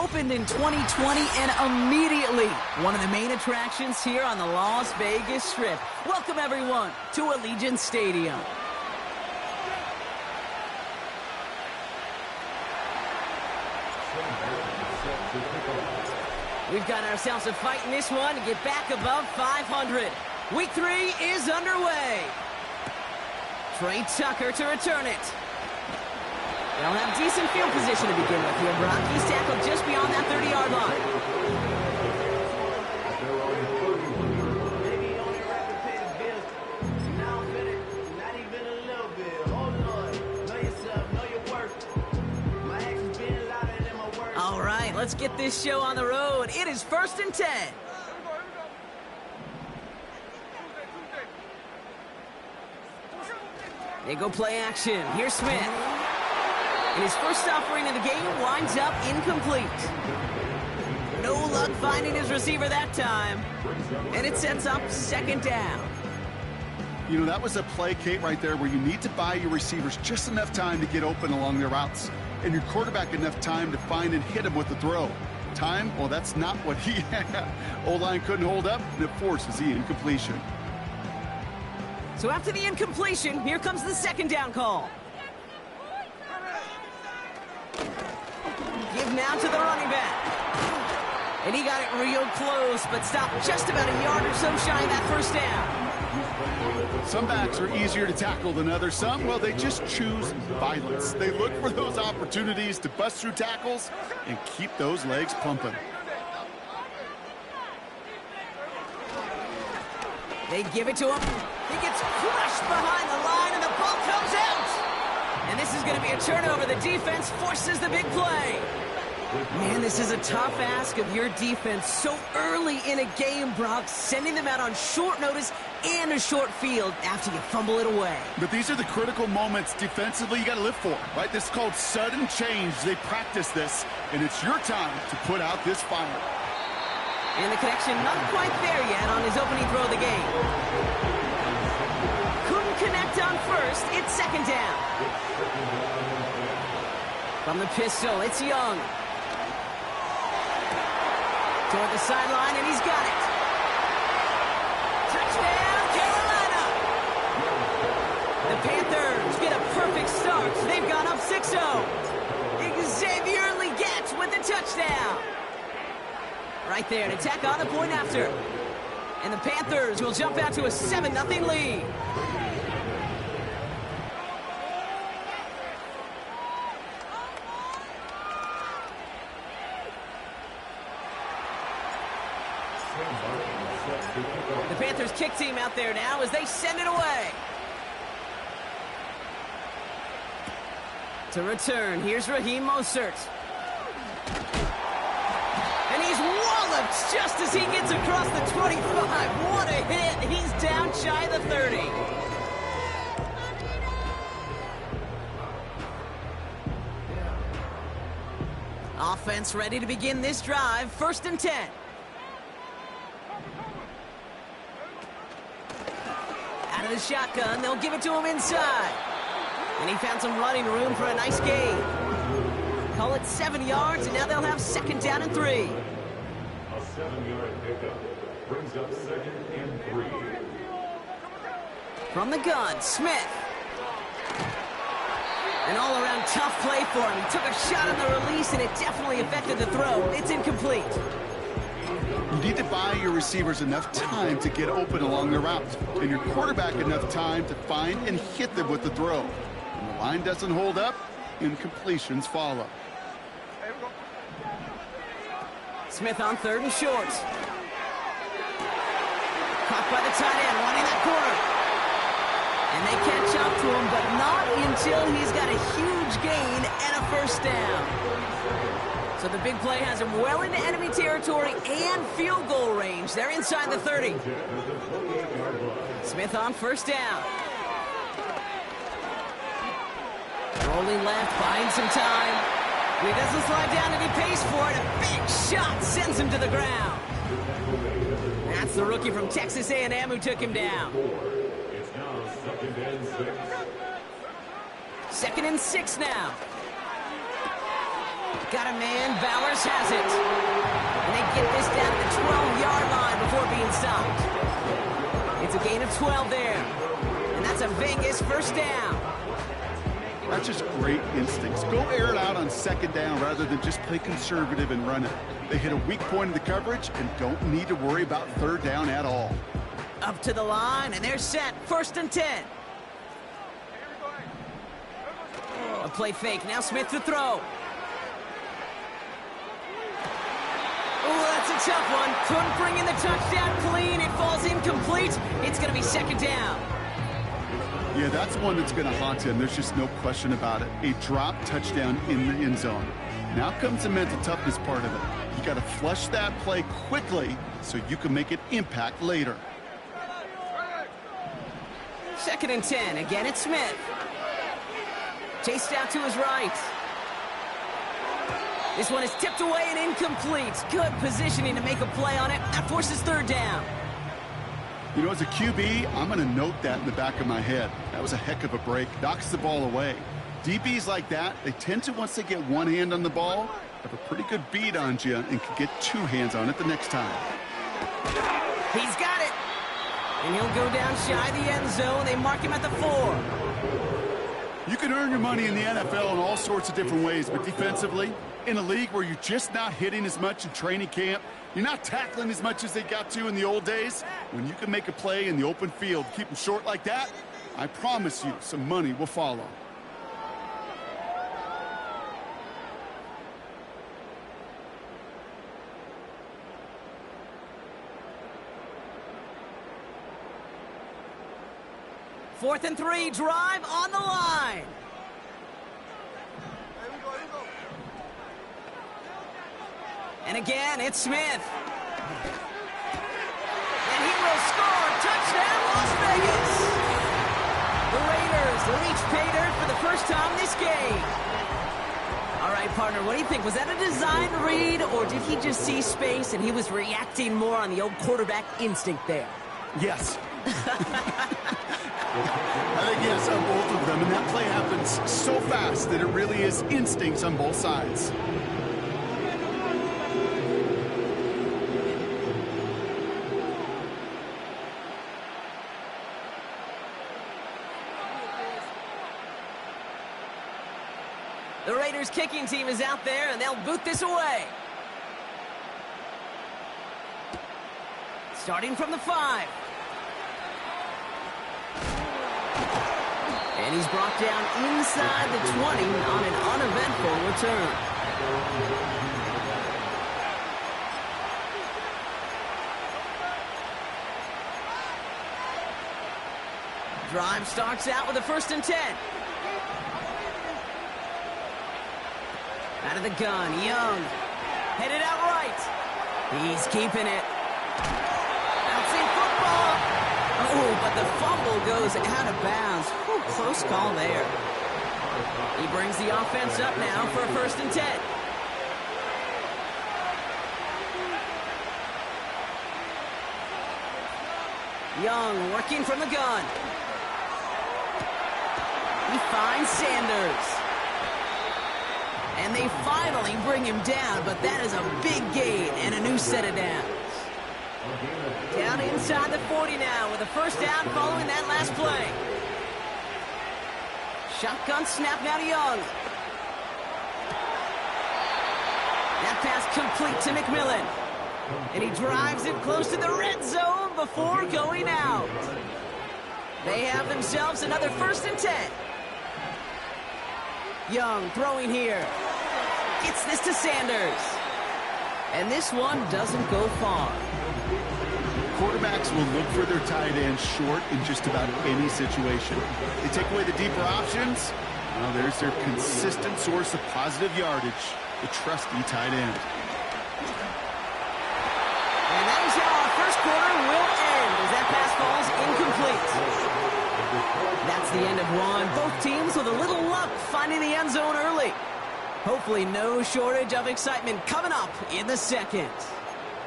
opened in 2020 and immediately one of the main attractions here on the Las Vegas Strip. Welcome everyone to Allegiant Stadium. We've got ourselves a fight in this one to get back above 500. Week 3 is underway. Trey Tucker to return it. They'll have decent field position to begin with here, Brock. He's tackled just beyond that 30-yard line. All right, let's get this show on the road. It is 1st and 10. They go play action. Here's Smith. And his first offering of the game winds up incomplete. No luck finding his receiver that time. And it sets up 2nd down. You know, that was a play, Kate, right there where you need to buy your receivers just enough time to get open along their routes. And your quarterback enough time to find and hit him with the throw. Time? Well, that's not what he had. O-line couldn't hold up, and it forces the incompletion. So after the incompletion, here comes the 2nd down call. Give now to the running back. And he got it real close, but stopped just about a yard or so shy of that 1st down. Some backs are easier to tackle than others. Some, well, they just choose violence. They look for those opportunities to bust through tackles and keep those legs pumping. They give it to him. He gets crushed behind the line, and the ball comes out. And this is going to be a turnover. The defense forces the big play. Man, this is a tough ask of your defense so early in a game, Brock, sending them out on short notice and a short field after you fumble it away. But these are the critical moments defensively you got to live for, right? This is called sudden change. They practice this, and it's your time to put out this fire. And the connection not quite there yet on his opening throw of the game. Couldn't connect on first. It's 2nd down. From the pistol, it's Young. Toward the sideline, and he's got it. Touchdown, Carolina! The Panthers get a perfect start. They've gone up 6-0. Xavier Legette with the touchdown. Right there, an attack on the point after. And the Panthers will jump out to a 7-0 lead. The Panthers kick team out there now as they send it away. To return, here's Raheem Mostert. And he's walloped just as he gets across the 25. What a hit. He's down shy of the 30. Offense ready to begin this drive. 1st and 10. Out of the shotgun, they'll give it to him inside. And he found some running room for a nice gain. Call it 7 yards, and now they'll have 2nd down and 3. A 7-yard pickup brings up 2nd and 3. From the gun, Smith. An all-around tough play for him. He took a shot on the release, and it definitely affected the throw. It's incomplete. You need to buy your receivers enough time to get open along their route, and your quarterback enough time to find and hit them with the throw. When the line doesn't hold up, incompletions follow. Smith on 3rd and short. Caught by the tight end, running that corner. And they catch up to him, but not until he's got a huge gain and a 1st down. So the big play has him well into enemy territory and field goal range. They're inside the 30. Smith on 1st down. Rolling left, buying some time. He doesn't slide down and he pays for it. A big shot sends him to the ground. That's the rookie from Texas A&M who took him down. It's now 2nd and 6. 2nd and 6 now. got a man. Bowers has it. And they get this down to the 12-yard line before being stopped. It's a gain of 12 there. And that's a Vegas first down. That's just great instincts. Go air it out on second down rather than just play conservative and run it. They hit a weak point in the coverage and don't need to worry about third down at all. Up to the line, and they're set. First and 10. A play fake. Now Smith to throw. Oh, that's a tough one. Couldn't bring in the touchdown clean. It falls incomplete. It's going to be second down. Yeah, that's one that's going to haunt him. There's just no question about it. A drop touchdown in the end zone. Now comes the mental toughness part of it. You got to flush that play quickly so you can make an impact later. Second and 10. Again, it's Smith. Chased out to his right. This one is tipped away and incomplete. Good positioning to make a play on it. That forces third down. You know, as a QB, I'm going to note that in the back of my head. That was a heck of a break. Knocks the ball away. DBs like that, they tend to, once they get one hand on the ball, have a pretty good beat on you and can get two hands on it the next time. He's got it. And he'll go down shy of the end zone. They mark him at the 4. You can earn your money in the NFL in all sorts of different ways, but defensively, in a league where you're just not hitting as much in training camp, you're not tackling as much as they got to in the old days, when you can make a play in the open field, keep them short like that, I promise you some money will follow. Fourth and 3, drive on the line. And again, it's Smith. And he will score. Touchdown, Las Vegas. The Raiders reach pay dirt for the first time this game. All right, partner, what do you think? Was that a design read, or did he just see space and he was reacting more on the old quarterback instinct there? Yes. I think yes on both of them, and that play happens so fast that it really is instincts on both sides. The Raiders kicking team is out there, and they'll boot this away. Starting from the 5. And he's brought down inside the 20 on an uneventful return. Drive starts out with a first and 10. Out of the gun, Young. Headed out right. He's keeping it. Bouncing football. Oh, but the fumble goes out of bounds. Whew, close call there. He brings the offense up now for a first and 10. Young working from the gun. He finds Sanders. And they finally bring him down, but that is a big gain and a new set of downs. Down inside the 40 now with a first down following that last play. Shotgun snap now to Young. That pass complete to McMillan. And he drives it close to the red zone before going out. They have themselves another first and 10. Young throwing here. Gets this to Sanders. And this one doesn't go far. Quarterbacks will look for their tight end short in just about any situation. They take away the deeper options. Well, there's their consistent source of positive yardage, the trusty tight end. And that is how our first quarter will end as that pass falls incomplete. That's the end of one. Both teams with a little luck finding the end zone early. Hopefully no shortage of excitement coming up in the second.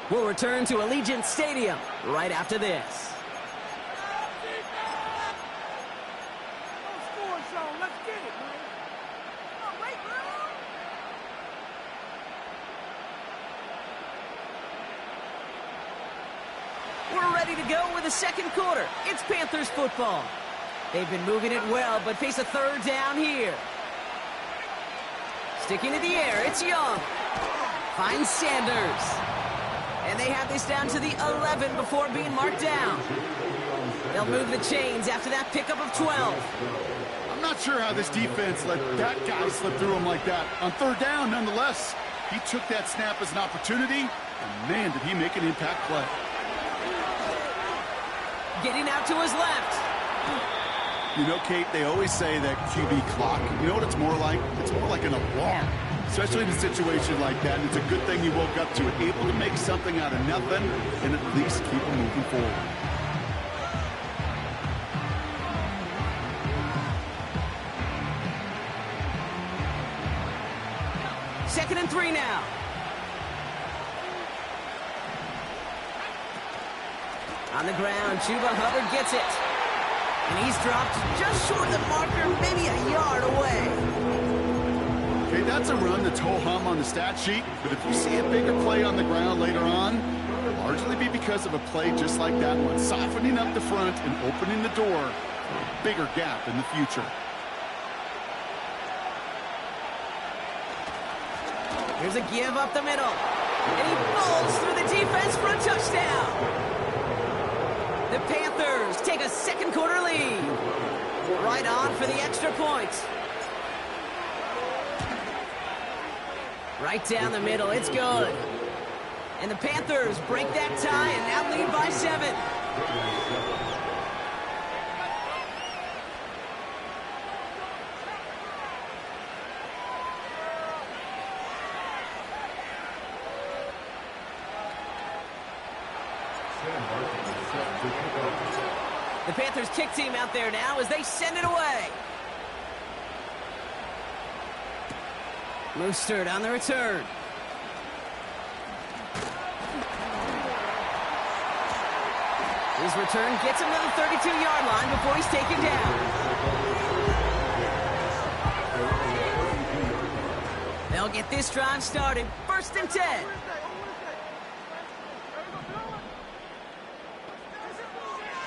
We'll return to Allegiant Stadium right after this. ready to go with the second quarter. It's Panthers football. They've been moving it well, but face a third down here. Sticking to the air, it's Young. Finds Sanders. And they have this down to the 11 before being marked down. They'll move the chains after that pickup of 12. I'm not sure how this defense let that guy slip through him like that. On third down, nonetheless, he took that snap as an opportunity, and man, did he make an impact play. Getting out to his left. You know, Kate, they always say that QB clock. You know what it's more like? It's more like an alarm, especially in a situation like that. And it's a good thing you woke up to it, able to make something out of nothing and at least keep it moving forward. Second and 3 now. On the ground, Chuba Hubbard gets it. And he's dropped just short of the marker, maybe a yard away. Okay, that's a run that's ho-hum on the stat sheet, but if you see a bigger play on the ground later on, it'll largely be because of a play just like that one, softening up the front and opening the door for a bigger gap in the future. Here's a give up the middle. And he falls through the defense for a touchdown. The Panthers take a second quarter lead. Right on for the extra point. Right down the middle, it's good. And the Panthers break that tie and now lead by 7. The Panthers kick team out there now as they send it away. Mostert on the return. His return gets him to the 32-yard line before he's taken down. They'll get this drive started. First and 10.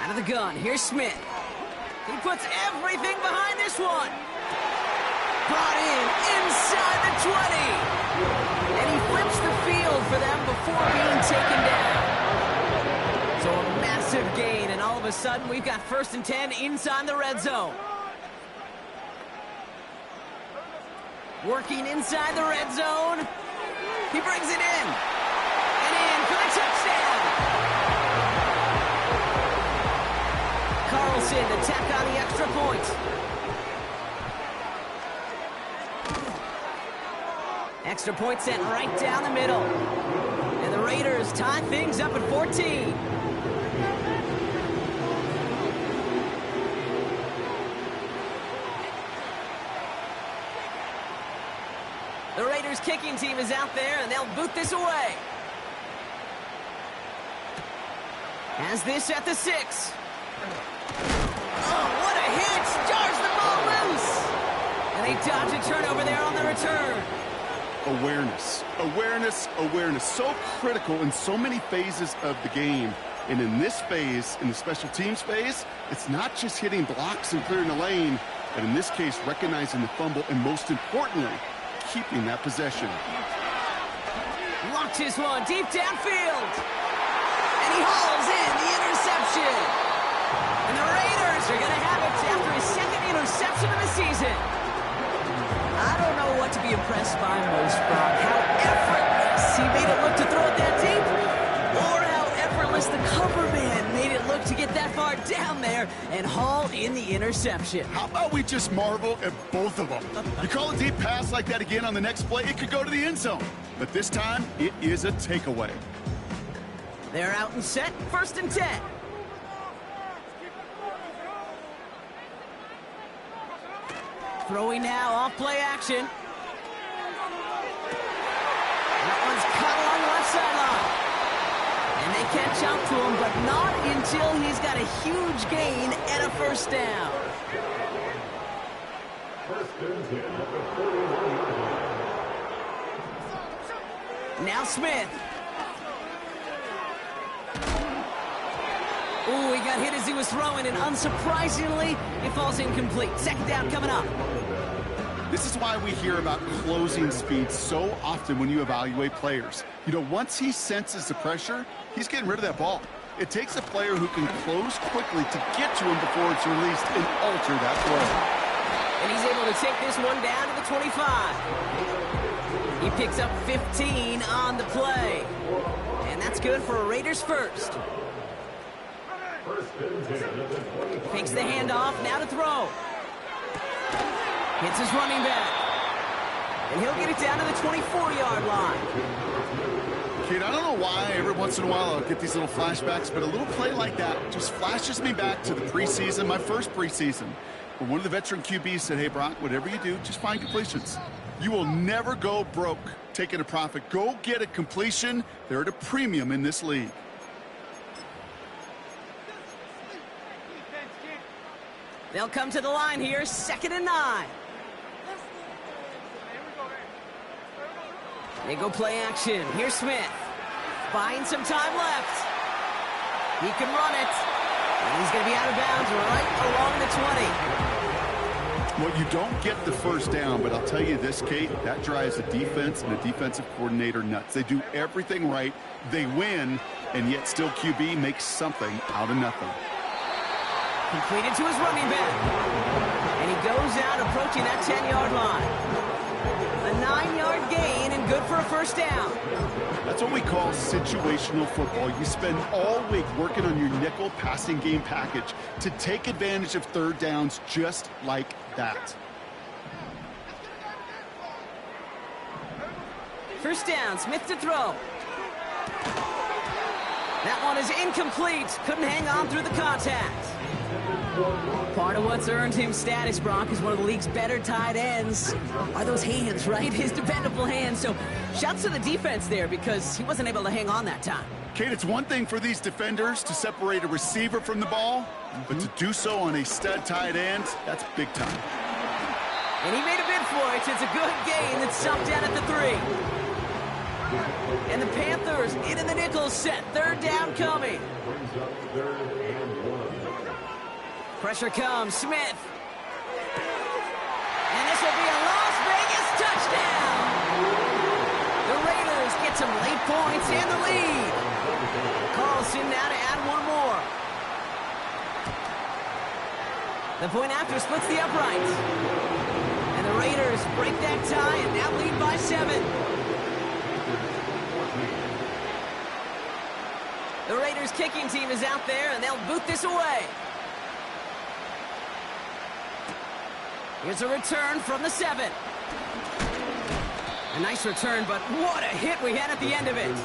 Out of the gun, here's Smith. He puts everything behind this one. Brought in inside the 20. And he flips the field for them before being taken down. So a massive gain, and all of a sudden we've got first and 10 inside the red zone. Working inside the red zone. He brings it in. And in for the touchdown. Carlson to tack on the extra point. Extra point sent right down the middle. And the Raiders tie things up at 14. The Raiders kicking team is out there, and they'll boot this away. Has this at the 6. Oh, what a hit! Jars the ball loose! And they dodge a turnover there on the return. Awareness, awareness, awareness. So critical in so many phases of the game. And in this phase, in the special teams phase, it's not just hitting blocks and clearing the lane, but in this case, recognizing the fumble and most importantly, keeping that possession. Launches one deep downfield. And he hauls in the interception. And the Raiders are going to have it after his second interception of the season. I don't know what to be impressed by most, Brock. How effortless he made it look to throw it that deep, or how effortless the cover man made it look to get that far down there and haul in the interception. How about we just marvel at both of them? You call a deep pass like that again on the next play, it could go to the end zone. But this time, it is a takeaway. They're out and set, first and 10. Throwing now, off play action. That one's cut along the left sideline. And they catch up to him, but not until he's got a huge gain and a first down. Now Smith. Ooh, he got hit as he was throwing, and unsurprisingly, it falls incomplete. Second down coming up. This is why we hear about closing speed so often when you evaluate players. You know, once he senses the pressure, he's getting rid of that ball. It takes a player who can close quickly to get to him before it's released and alter that throw. And he's able to take this one down to the 25. He picks up 15 on the play. And that's good for a Raiders first. Takes the handoff, now to throw. Hits his running back. And he'll get it down to the 24-yard line. Kid, I don't know why every once in a while I'll get these little flashbacks, but a little play like that just flashes me back to the preseason, my first preseason, where one of the veteran QBs said, hey, Brock, whatever you do, just find completions. You will never go broke taking a profit. Go get a completion. They're at a premium in this league. They'll come to the line here, 2nd and 9. They go play action. Here's Smith. Buying some time left. He can run it. And he's going to be out of bounds right along the 20. Well, you don't get the first down, but I'll tell you this, Kate, that drives a defense and a defensive coordinator nuts. They do everything right. They win, and yet still QB makes something out of nothing. Completed to his running back. And he goes out approaching that 10-yard line. A 9-yard gain and good for a first down. That's what we call situational football. You spend all week working on your nickel passing game package to take advantage of third downs just like that. First down, Smith to throw. That one is incomplete. Couldn't hang on through the contact. Part of what's earned him status, Brock, is one of the league's better tight ends. Are those hands, right? His dependable hands. So shouts to the defense there because he wasn't able to hang on that time. Kate, it's one thing for these defenders to separate a receiver from the ball, but to do so on a stud tight end, that's big time. And he made a bid for it. It's a good gain that's stopped down at the 3. And the Panthers into the nickel set. Third down coming. Pressure comes, Smith. And this will be a Las Vegas touchdown. The Raiders get some late points and the lead. Carlson now to add one more. The point after splits the uprights. And the Raiders break that tie and now lead by 7. The Raiders kicking team is out there and they'll boot this away. Here's a return from the 7. A nice return, but what a hit we had at the end of it.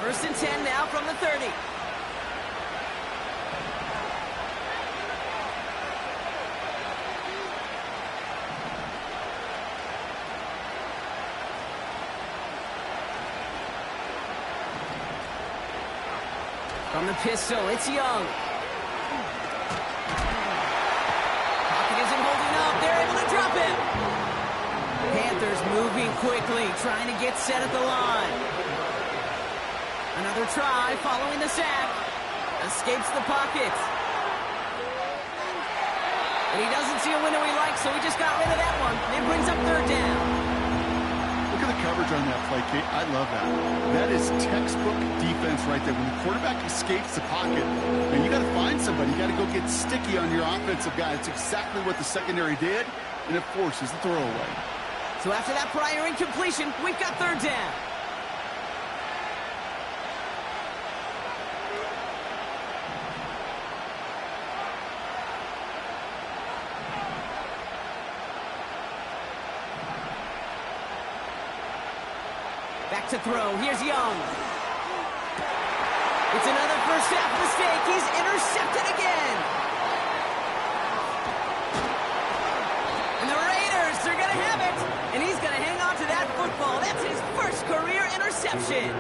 1st and 10 now from the 30. From the pistol, it's Young. They're able to drop him. Panthers moving quickly, trying to get set at the line. Another try following the sack. Escapes the pocket. And he doesn't see a window he likes, so he just got rid of that one. It brings up third down. Look at the coverage on that play, Kate. I love that. That is textbook defense right there. When the quarterback escapes the pocket, and you got to find somebody. You got to go get sticky on your offensive guy. It's exactly what the secondary did, and it forces the throwaway. So after that prior incompletion, we've got third down. Back to throw. Here's Young. It's another first half mistake. He's intercepted again. And the Raiders are going to have it. And he's going to hang on to that football. That's his first career interception.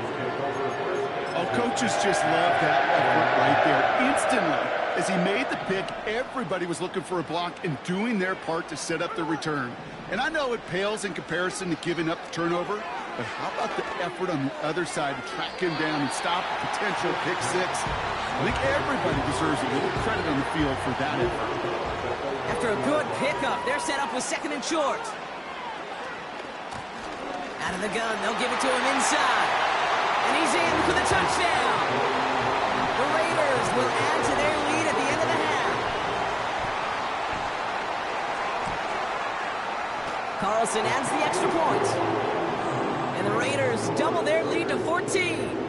Oh, coaches just love that effort right there. Instantly, as he made the pick, everybody was looking for a block and doing their part to set up the return. And I know it pales in comparison to giving up the turnover, But how about the effort on the other side to track him down and stop a potential pick six? I think everybody deserves a little credit on the field for that effort. After a good pickup, they're set up with 2nd and short. Out of the gun, they'll give it to him inside. And he's in for the touchdown. The Raiders will add to their lead at the end of the half. Carlson adds the extra point. And the Raiders double their lead to 14.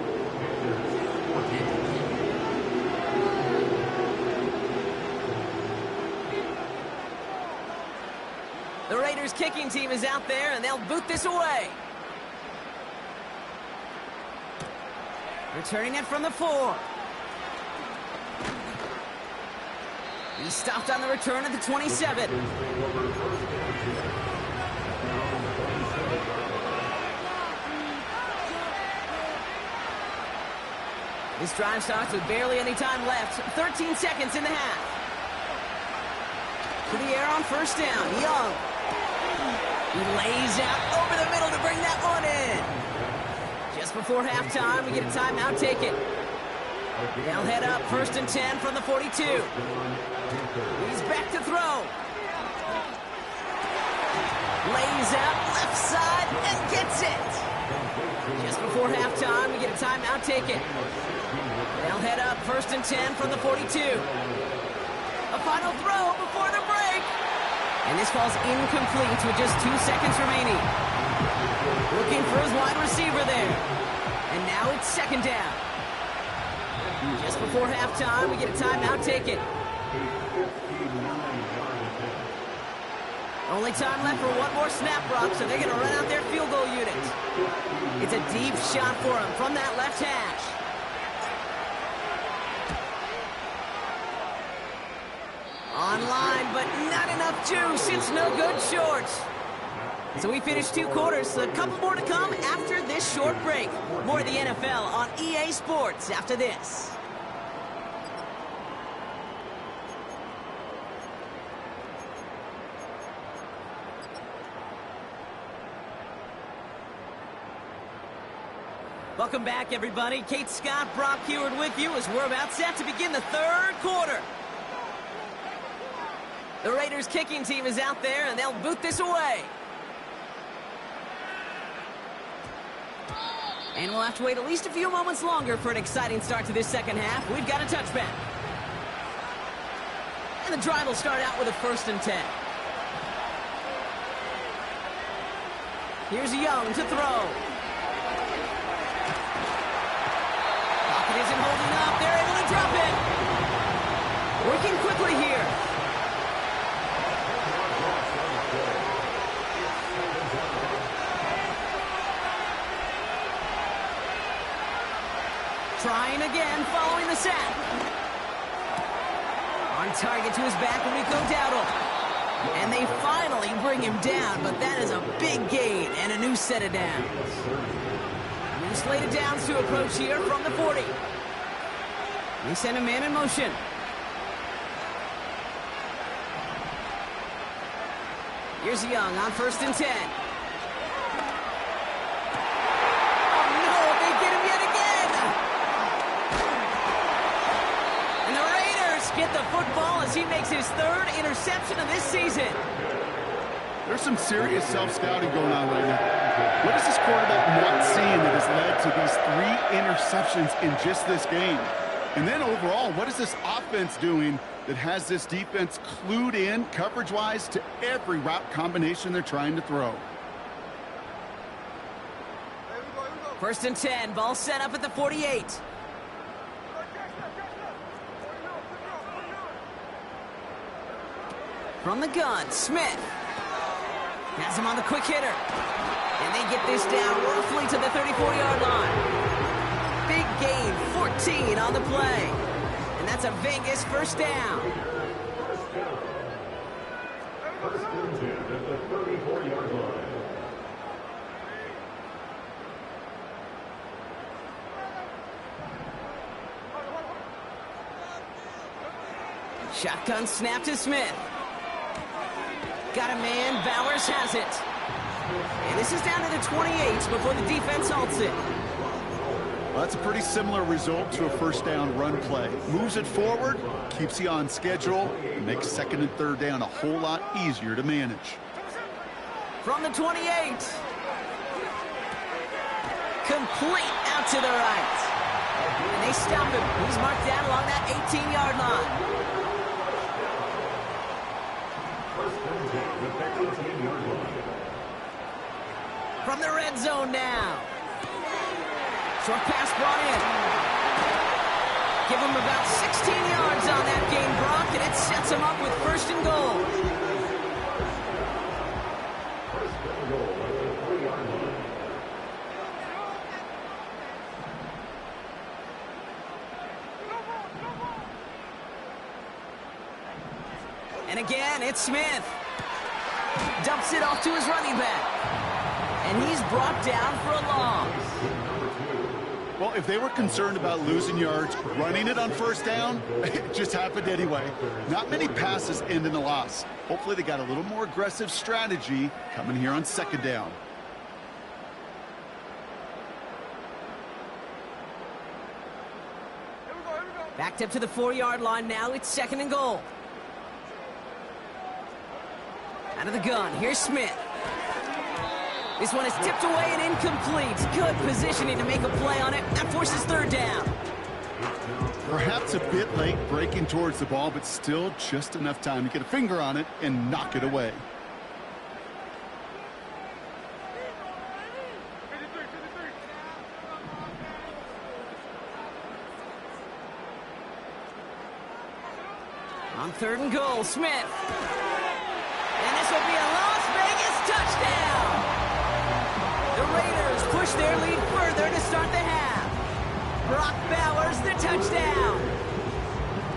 The Raiders kicking team is out there, and they'll boot this away. Returning it from the 4. He stopped on the return at the 27. This drive starts with barely any time left. 13 seconds in the half. To the air on 1st down. Young. He lays out over the middle to bring that one in. Just before halftime, we get a timeout. Take it. They'll head up 1st and 10 from the 42. He's back to throw. Lays out left side and gets it. Just before halftime, we get a timeout. Take it. They'll head up 1st and 10 from the 42. A final throw before the break. And this falls incomplete with just 2 seconds remaining. Looking for his wide receiver there. And now it's 2nd down. Just before halftime, we get a timeout. Take it. Only time left for one more snap, Brock, so they're going to run out their field goal unit. It's a deep shot for him from that left hash. Online, but not enough juice. It's no good short. So we finished 2 quarters. A couple more to come after this short break. More of the NFL on EA Sports after this. Welcome back, everybody. Kate Scott, Brock Huard with you as we're about set to begin the 3rd quarter. The Raiders kicking team is out there, and they'll boot this away. And we'll have to wait at least a few moments longer for an exciting start to this 2nd half. We've got a touchback. And the drive will start out with a 1st and 10. Here's Young to throw. Pocket isn't holding up. They're able to drop it. Working quickly here. Trying again, following the sack. On target to his back, Rico Dowdle. And they finally bring him down, but that is a big gain and a new set of downs. New slate of downs to approach here from the 40. They send a man in motion. Here's Young on 1st and 10. Get the football as he makes his 3rd interception of this season. There's some serious self-scouting going on right now. What is this quarterback not seeing that has led to these 3 interceptions in just this game? And then overall, what is this offense doing that has this defense clued in coverage-wise to every route combination they're trying to throw? 1st and 10, ball set up at the 48. From the gun, Smith has him on the quick hitter. And they get this down roughly to the 34-yard line. Big gain, 14 on the play. And that's a Vegas 1st down. First and 10 at the 34-yard line. Shotgun snap to Smith. Got a man, Bowers has it. And this is down to the 28 before the defense halts it. Well, that's a pretty similar result to a first down run play. Moves it forward, keeps you on schedule, and makes second and third down a whole lot easier to manage. From the 28. Complete out to the right. And they stop him. He's marked down along that 18-yard line. From the red zone now. Short pass brought in. Give him about 16 yards on that game, Brock, and it sets him up with first and goal. And again, it's Smith. Dumps it off to his running back. And he's brought down for a loss. Well, if they were concerned about losing yards, running it on first down, it just happened anyway. Not many passes end in a loss. Hopefully they got a little more aggressive strategy coming here on second down. Backed up to the 4-yard line now. It's second and goal. Out of the gun, here's Smith. This one is tipped away and incomplete. Good positioning to make a play on it. That forces third down. Perhaps a bit late breaking towards the ball, but still just enough time to get a finger on it and knock it away. On third and goal, Smith. And this will be a Las Vegas touchdown. The Raiders push their lead further to start the half. Brock Bowers, the touchdown.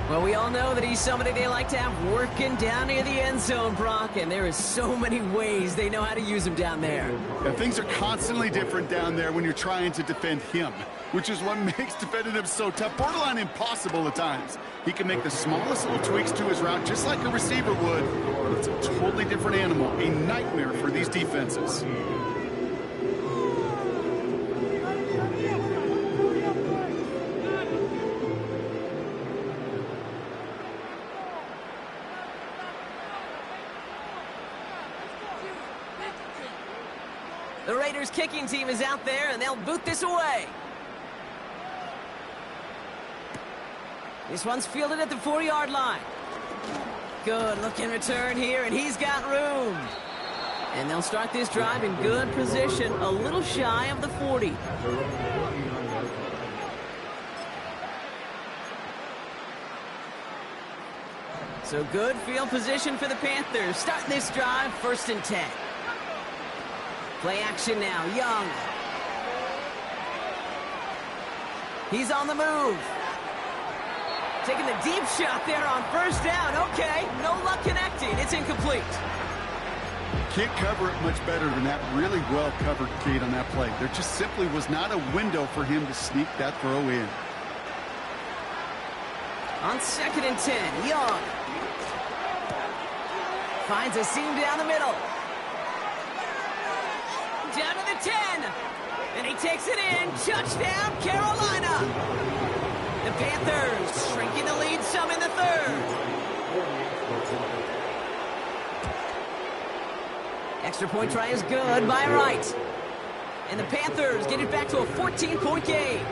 Well, we all know that he's somebody they like to have working down near the end zone, Brock, and there is so many ways they know how to use him down there. Yeah, things are constantly different down there when you're trying to defend him, which is what makes defending him so tough, borderline impossible at times. He can make the smallest little tweaks to his route just like a receiver would, but it's a totally different animal, a nightmare for these defenses. The Raiders kicking team is out there, and they'll boot this away. This one's fielded at the 4-yard line. Good looking return here, and he's got room. And they'll start this drive in good position, a little shy of the 40. So good field position for the Panthers. Starting this drive, 1st and 10. Play action now, Young. He's on the move. Taking the deep shot there on first down. Okay, no luck connecting. It's incomplete. Can't cover it much better than that. Really well covered, Kate, on that play. There just simply was not a window for him to sneak that throw in. On 2nd and 10, Young. Finds a seam down the middle. Down to the 10. And he takes it in. Touchdown, Carolina. The Panthers shrinking the lead some in the 3rd. Extra point try is good by Wright. And the Panthers get it back to a 14-point game.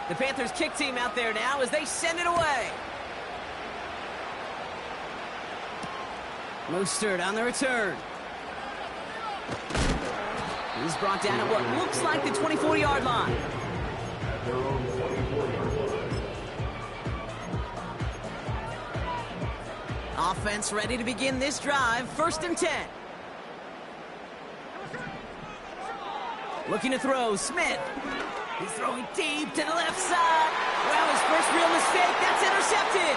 The Panthers kick team out there now as they send it away. Mostert on the return. He's brought down at what looks like the 24-yard line. Offense ready to begin this drive. 1st and 10. Looking to throw, Smith. He's throwing deep to the left side. Well, his first real mistake. That's intercepted.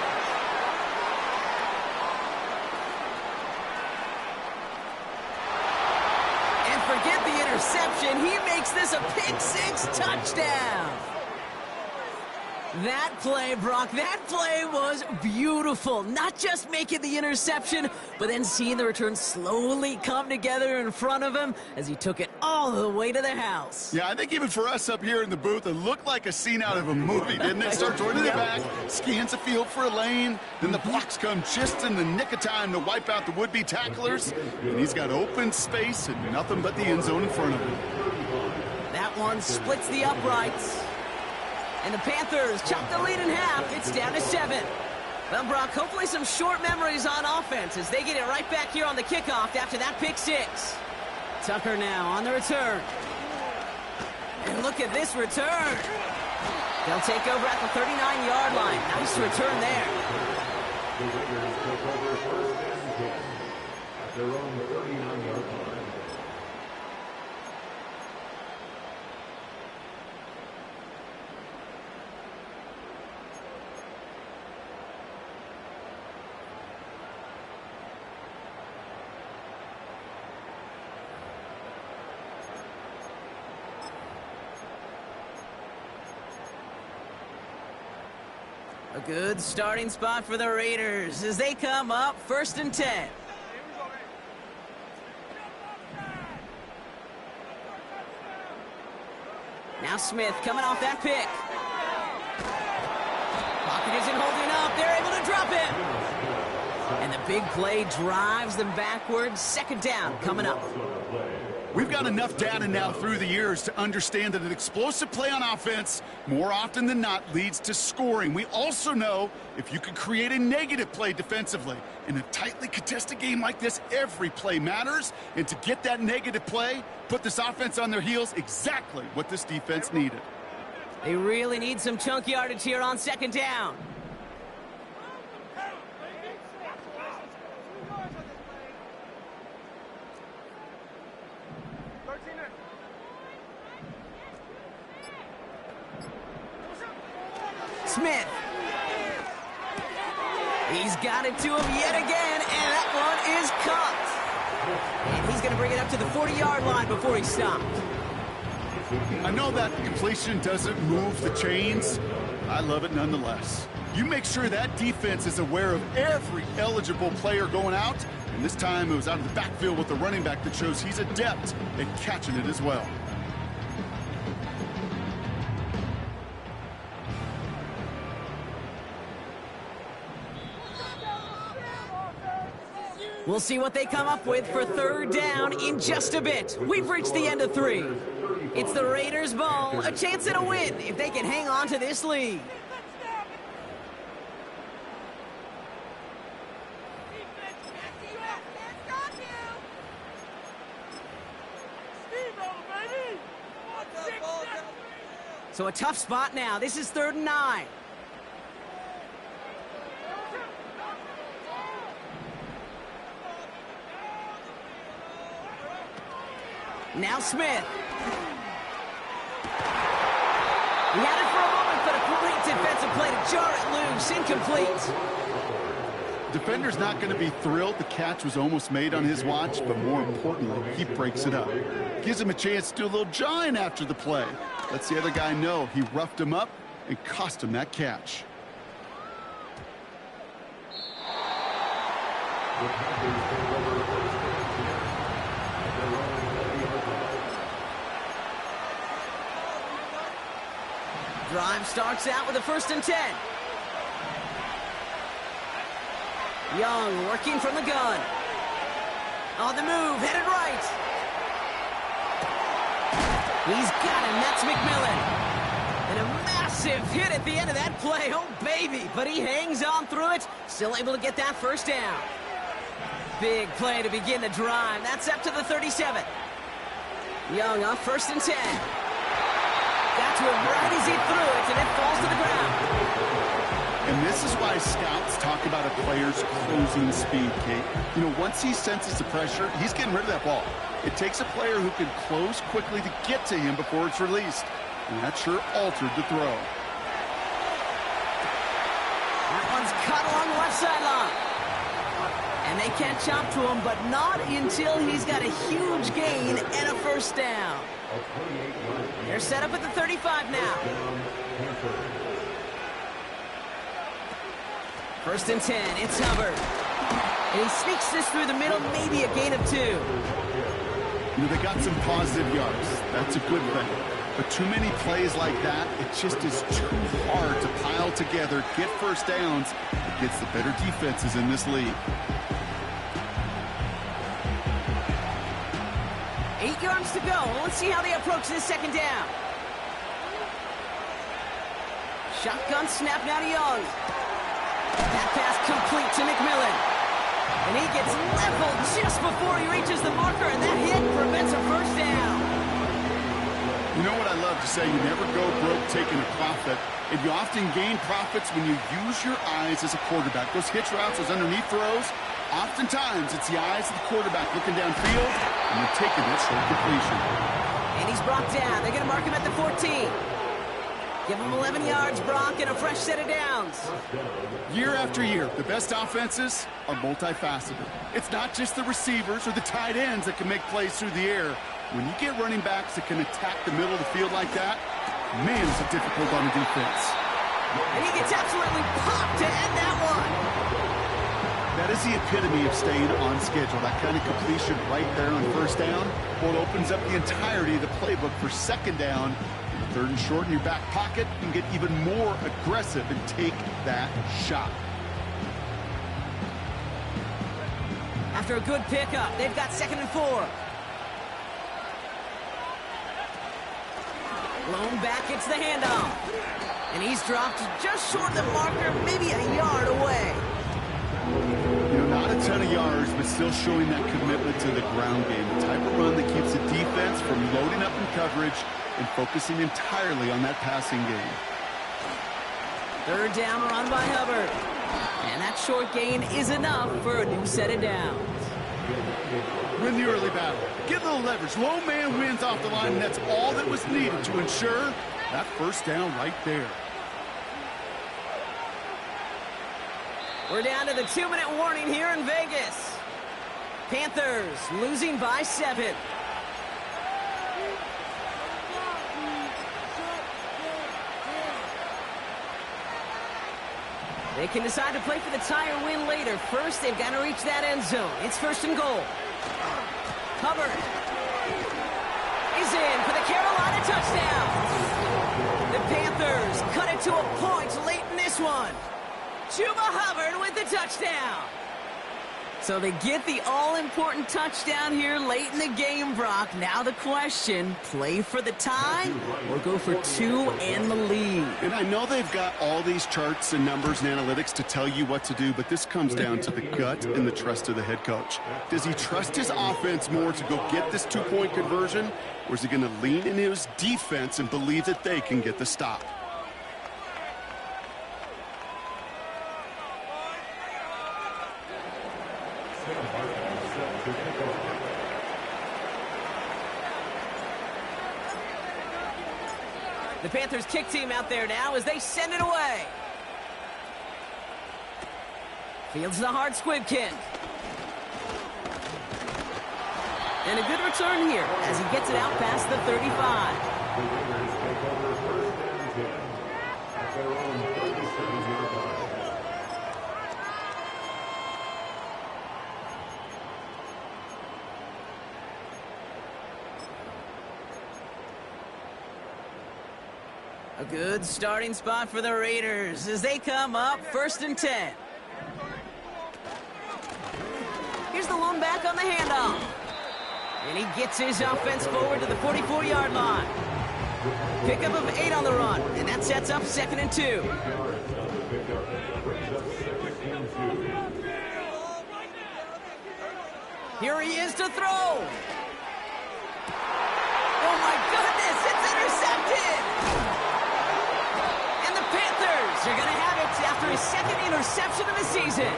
And forget the interception. He makes this a pick-6 touchdown. That play, Brock, that play was beautiful. Not just making the interception, but then seeing the return slowly come together in front of him as he took it all the way to the house. Yeah, I think even for us up here in the booth, it looked like a scene out of a movie, didn't it? Starts running the back, scans the field for a lane, then the blocks come just in the nick of time to wipe out the would-be tacklers, and he's got open space and nothing but the end zone in front of him. That one splits the uprights. And the Panthers chop the lead in half. It's down to 7. Well, Brock, hopefully some short memories on offense as they get it right back here on the kickoff after that pick-6. Tucker now on the return. And look at this return. They'll take over at the 39-yard line. Nice return there. The Raiders took over first and 10 at their own 39-yard line. A good starting spot for the Raiders as they come up 1st and 10. Now Smith coming off that pick. Pocket isn't holding up. They're able to drop it. And the big play drives them backwards. 2nd down coming up. We've got enough data now through the years to understand that an explosive play on offense, more often than not, leads to scoring. We also know if you can create a negative play defensively. In a tightly contested game like this, every play matters. And to get that negative play, put this offense on their heels, exactly what this defense needed. They really need some chunk yardage here on 2nd down. Smith. He's got it to him yet again, and that one is caught. And he's going to bring it up to the 40-yard line before he stopped. I know that completion doesn't move the chains. I love it nonetheless. You make sure that defense is aware of every eligible player going out, and this time it was out of the backfield with the running back that shows he's adept at catching it as well. We'll see what they come up with for 3rd down in just a bit. We've reached the end of 3. It's the Raiders' ball, a chance at a win if they can hang on to this lead. So a tough spot now. This is 3rd and 9. Now Smith. He had it for a moment, but a great defensive play to jar it loose. Incomplete. Defender's not going to be thrilled the catch was almost made on his watch, but more importantly, he breaks it up. Gives him a chance to do a little jawing after the play. Lets the other guy know he roughed him up and cost him that catch. The Panthers take over first and 10 at their own 40-yard line. Drive starts out with a 1st and 10. Young working from the gun. On the move, headed right. He's got him. That's McMillan. And a massive hit at the end of that play. Oh, baby. But he hangs on through it. Still able to get that 1st down. Big play to begin the drive. That's up to the 37. Young up 1st and 10. Got to him right as he threw it, and it falls to the ground. And this is why scouts talk about a player's closing speed, Kate. You know, once he senses the pressure, he's getting rid of that ball. It takes a player who can close quickly to get to him before it's released. And that sure altered the throw. That one's cut along the left sideline. And they can't chop to him, but not until he's got a huge gain and a first down. They're set up at the 35 now. First and 10, it's Hubbard. And he sneaks this through the middle, maybe a gain of 2. You know, they got some positive yards. That's a good thing. But too many plays like that, it just is too hard to pile together, get first downs against the better defenses in this league. 8 yards to go. Let's see how they approach this second down. Shotgun snap now to Young. That pass complete to McMillan. And he gets leveled just before he reaches the marker, and that hit prevents a first down. You know what I love to say? You never go broke taking a profit, and you often gain profits when you use your eyes as a quarterback. Those hitch routes, those underneath throws, oftentimes it's the eyes of the quarterback looking downfield, and you're taking that short completion. And he's brought down. They're going to mark him at the 14. Give him 11 yards, Brock, and a fresh set of downs. Year after year, the best offenses are multifaceted. It's not just the receivers or the tight ends that can make plays through the air. When you get running backs that can attack the middle of the field like that, man, is it difficult on the defense. And he gets absolutely popped to end that one. That is the epitome of staying on schedule. That kind of completion right there on first down. Well, it opens up the entirety of the playbook for second down. Third and short in your back pocket, you can get even more aggressive and take that shot. After a good pickup, they've got 2nd and 4. Blown back, it's the handoff. And he's dropped just short of the marker, maybe a yard away. You know, not a ton of yards, but still showing that commitment to the ground game. The type of run that keeps the defense from loading up in coverage and focusing entirely on that passing game. Third down run by Hubbard. And that short gain is enough for a new set of downs. Win the early battle. Get a little leverage. Low man wins off the line, and that's all that was needed to ensure that first down right there. We're down to the 2-minute warning here in Vegas. Panthers losing by 7. They can decide to play for the tie or win later. First, they've got to reach that end zone. It's 1st and goal. Hubbard is in for the Carolina touchdown. The Panthers cut it to a point late in this one. Chuba Hubbard with the touchdown. So they get the all-important touchdown here late in the game, Brock. Now the question, play for the tie or go for 2 and the lead? And I know they've got all these charts and numbers and analytics to tell you what to do, but this comes down to the gut and the trust of the head coach. Does he trust his offense more to go get this 2-point conversion, or is he going to lean into his defense and believe that they can get the stop? The Panthers kick team out there now as they send it away. Fields the hard squib kick. And a good return here as he gets it out past the 35. The Raiders take over 1st and 10 at their own 37-yard line. A good starting spot for the Raiders as they come up 1st and 10. Here's the lone back on the handoff. And he gets his offense forward to the 44-yard line. Pickup of 8 on the run, and that sets up 2nd and 2. Here he is to throw. Oh my goodness, it's intercepted! And the Panthers are going to have it after his 2nd interception of the season.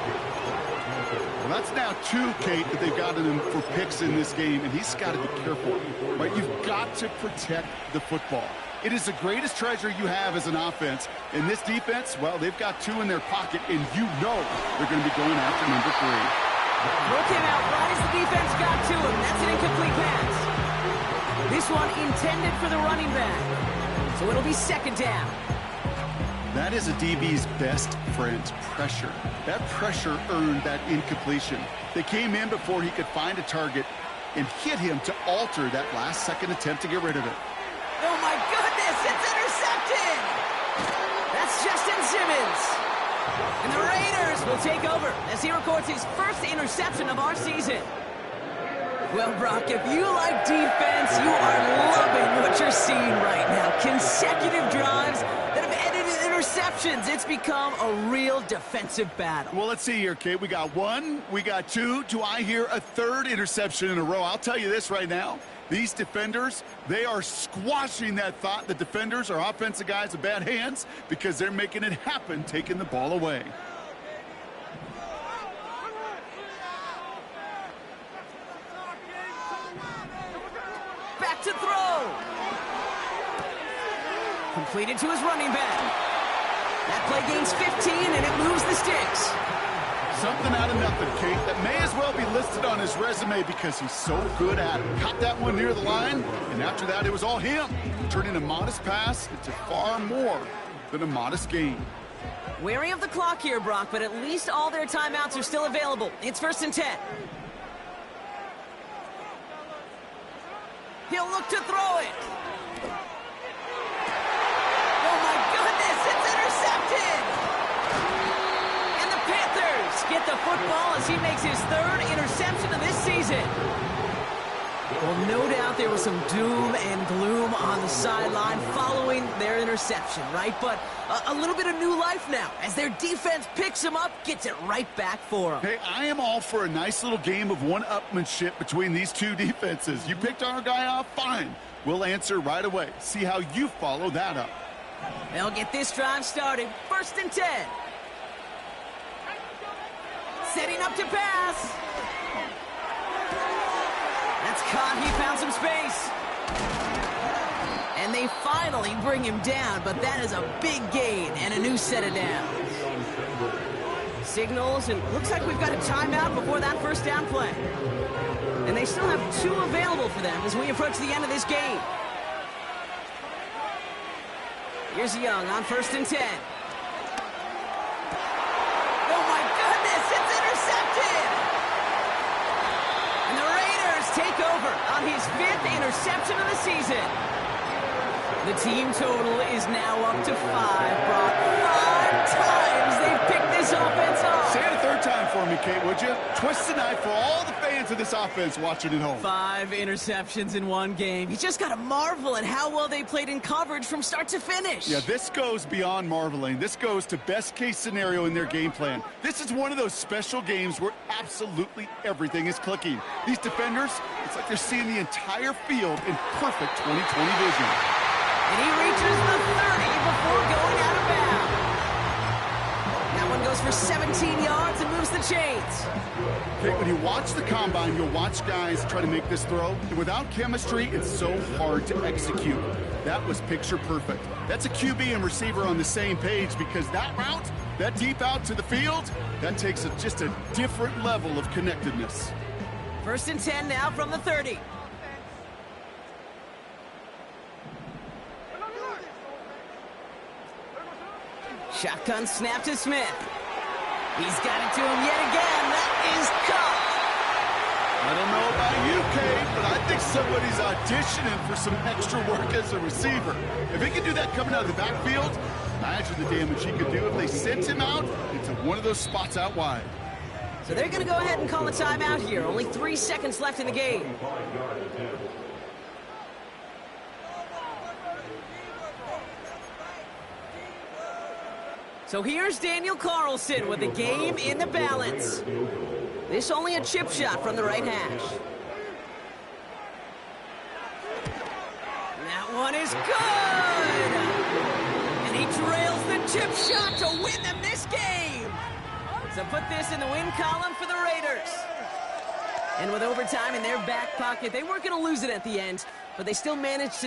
Well, that's now 2, Kate, that they've gotten him for picks in this game, and he's got to be careful. Right? You've got to protect the football. It is the greatest treasure you have as an offense. In this defense, well, they've got 2 in their pocket, and you know they're going to be going after number 3. Throw came out right as the defense got to him. That's an incomplete pass. This one intended for the running back. So it'll be second down. That is a DB's best friend, pressure. That pressure earned that incompletion. They came in before he could find a target and hit him to alter that last-second attempt to get rid of it. Oh, my goodness, it's intercepted! That's Justin Simmons. And the Raiders will take over as he records his first interception of our season. Well, Brock, if you like defense, you are loving what you're seeing right now. Consecutive drives that have ended in interceptions. It's become a real defensive battle. Well, let's see here, Kate. We got 1, we got 2. Do I hear a 3rd interception in a row? I'll tell you this right now. These defenders, they are squashing that thought. The defenders are offensive guys with bad hands because they're making it happen, taking the ball away. Back to throw. Completed to his running back. That play gains 15, and it moves the sticks. Something out of nothing, Kate, that may as well be listed on his resume because he's so good at it. Caught that one near the line, and after that, it was all him. Turning a modest pass into far more than a modest gain. Wary of the clock here, Brock, but at least all their timeouts are still available. It's 1st and 10. He'll look to throw it. Oh, my goodness, it's intercepted. And the Panthers get the football as he makes his 3rd interception of this season. Well, no doubt there was some doom and gloom on the sideline following their interception, right? But a little bit of new life now as their defense picks him up, gets it right back for him. Hey, I am all for a nice little game of one-upmanship between these 2 defenses. You picked our guy off, fine. We'll answer right away. See how you follow that up. They'll get this drive started. 1st and 10. Setting up to pass. That's caught. He found some space. And they finally bring him down, but that is a big gain and a new set of downs. Signals, and looks like we've got a timeout before that 1st down play. And they still have 2 available for them as we approach the end of this game. Here's Young on 1st and 10. Oh, my goodness, it's intercepted! And the Raiders take over on his 5th interception of the season. The team total is now up to 5, Brock. 5 times they've picked this offense off. Say it a 3rd time for me, Kate, would you? Twist the knife for all the fans of this offense watching at home. 5 interceptions in one game. You just got to marvel at how well they played in coverage from start to finish. Yeah, this goes beyond marveling. This goes to best-case scenario in their game plan. This is one of those special games where absolutely everything is clicking. These defenders, it's like they're seeing the entire field in perfect 20/20 vision. And he reaches the 30 before going out of bounds. That one goes for 17 yards and moves the chains. Okay, when you watch the combine, you'll watch guys try to make this throw. And without chemistry, it's so hard to execute. That was picture perfect. That's a QB and receiver on the same page because that route, that deep out to the field, that takes just a different level of connectedness. 1st and 10 now from the 30. Shotgun snap to Smith. He's got it to him yet again. That is caught. I don't know about you, Kate, but I think somebody's auditioning for some extra work as a receiver. If he can do that coming out of the backfield, imagine the damage he could do if they sent him out into one of those spots out wide. So they're going to go ahead and call a timeout here. Only 3 seconds left in the game. So here's Daniel Carlson with the game in the balance. This only a chip shot from the right hash. That one is good! And he trails the chip shot to win them this game! So put this in the win column for the Raiders. And with overtime in their back pocket, they weren't going to lose it at the end, but they still managed to